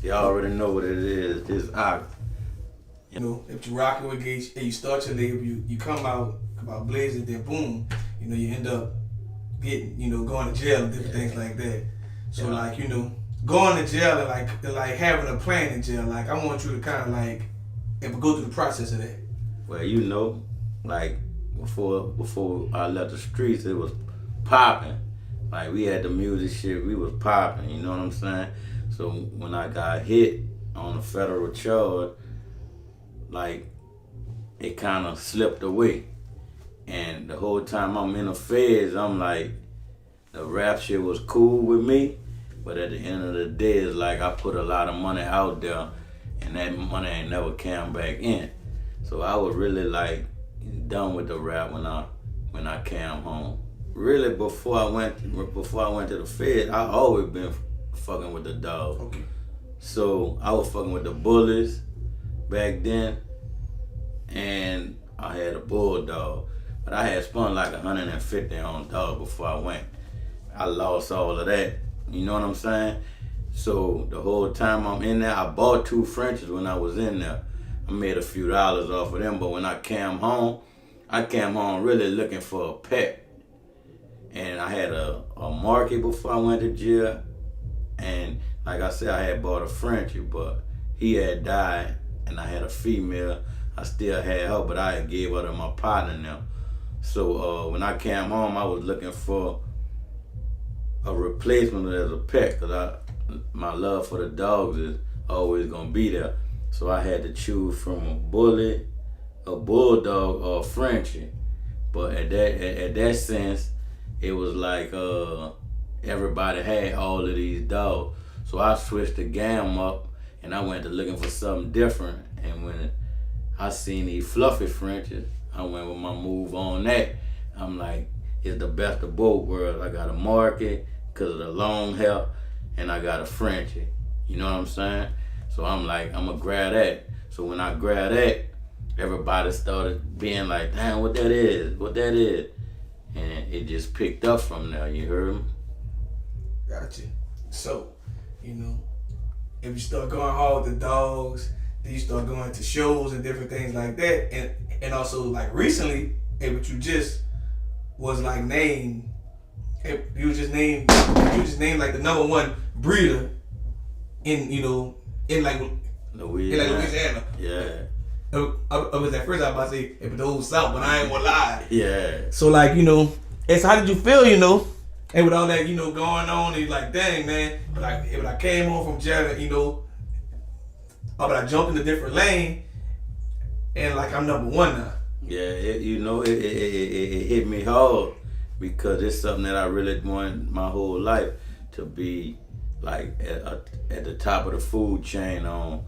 You already know what it is. It's out. You know, if you rock it with Gage and you start your label, you come out blazing, then boom, you know, you end up getting, you know, going to jail and different things like that. So like, you know, going to jail and like having a plan in jail, like I want you to kind of like go through the process of that. Well, you know, like before I left the streets, it was popping. Like we had the music shit, we was popping. You know what I'm saying? So when I got hit on a federal charge, like it kind of slipped away. And the whole time I'm in the feds, I'm like, the rap shit was cool with me, but at the end of the day, it's like I put a lot of money out there, and that money ain't never came back in. So I was really like done with the rap when I came home. Really, before I went to the Fed, I always been fucking with the dog. Okay. So I was fucking with the bullies back then, and I had a bulldog. But I had spent like 150 on dog before I went. I lost all of that. You know what I'm saying? So the whole time I'm in there, I bought 2 Frenchies when I was in there. I made a few dollars off of them, but when I came home really looking for a pet. And I had a market before I went to jail. And like I said, I had bought a Frenchie, but he had died, and I had a female. I still had her, but I had gave her to my partner now. So when I came home, I was looking for a replacement as a pet, because my love for the dogs is always gonna be there. So I had to choose from a bully, a bulldog, or a Frenchie. But at that sense, it was like everybody had all of these dogs. So I switched the game up, and I went to looking for something different. And when I seen these fluffy Frenchies, I went with my move on that. I'm like, it's the best of both worlds. I got a market because of the long hair, and I got a Frenchie. You know what I'm saying? So I'm like, I'm gonna grab that. So when I grabbed that, everybody started being like, damn, what that is? And it just picked up from there, you heard me? Gotcha. So, you know, if you start going hard with the dogs, then you start going to shows and different things like that, and also like recently, but you just was like named, you was just named like the #1 breeder in, you know, in like Louisiana. Yeah. I was at first I was about to say it the whole South, but I ain't gonna lie. Yeah. So like, you know, and so how did you feel, you know? And with all that, you know, going on, and you're like, dang, man. But I came home from jail, you know, but I jumped in a different lane, and like I'm #1 now. Yeah, it hit me hard because it's something that I really wanted my whole life to be like at the top of the food chain on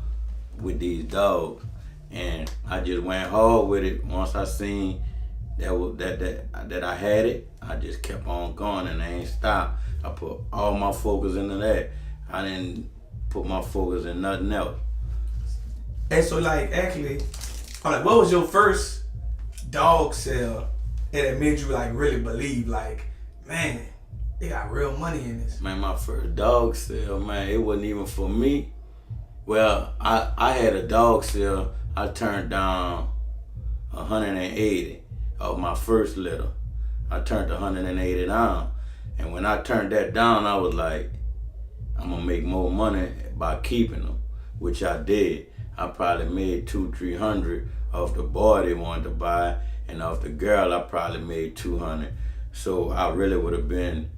with these dogs, and I just went hard with it. Once I seen that I had it, I just kept on going and I ain't stopped. I put all my focus into that. I didn't put my focus in nothing else. And so like actually, I'm like, what was your first dog sale that made you like really believe like, man, they got real money in this? Man, my first dog sale, man, it wasn't even for me. Well, I had a dog sale. I turned down 180 of my first litter. I turned 180 down. And when I turned that down, I was like, I'm gonna make more money by keeping them, which I did. I probably made $200-300 off the boy they wanted to buy, and off the girl I probably made $200. So I really would have been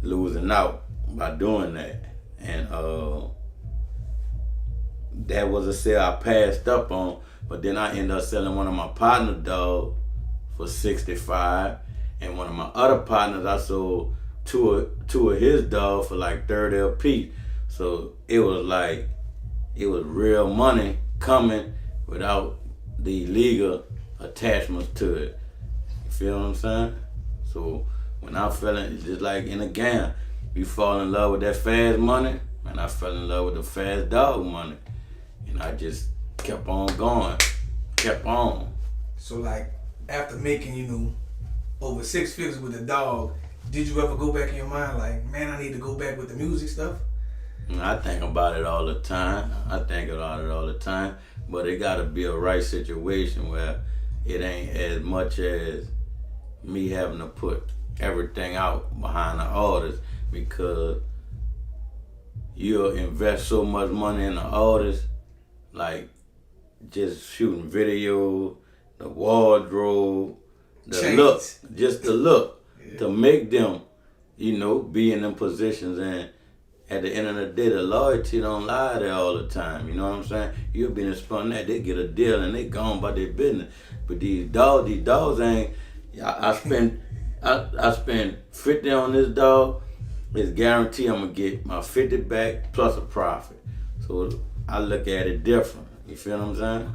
losing out by doing that. And that was a sale I passed up on, but then I ended up selling one of my partner dogs for $65, and one of my other partners I sold two of his dogs for like $30 a piece. So it was like, it was real money coming without the legal attachments to it. You feel what I'm saying? So when I fell in, it's just like in a game, you fall in love with that fast money, and I fell in love with the fast dog money. And I just kept on going, kept on. So like, after making, you know, over 6 figures with the dog, did you ever go back in your mind like, man, I need to go back with the music stuff? I think about it all the time. I think about it all the time. But it got to be a right situation where it ain't as much as me having to put everything out behind the artist, because you'll invest so much money in the artist, like just shooting video, the wardrobe, the Chains. look, just the look, Yeah. to make them, be in them positions. And at the end of the day, the loyalty don't lie there all the time. You know what I'm saying? You'll be in spun that, they get a deal and they gone by their business. But these dogs ain't. I spend 50 on this dog. It's guaranteed I'm gonna get my 50 back plus a profit. So I look at it different. You feel what I'm saying?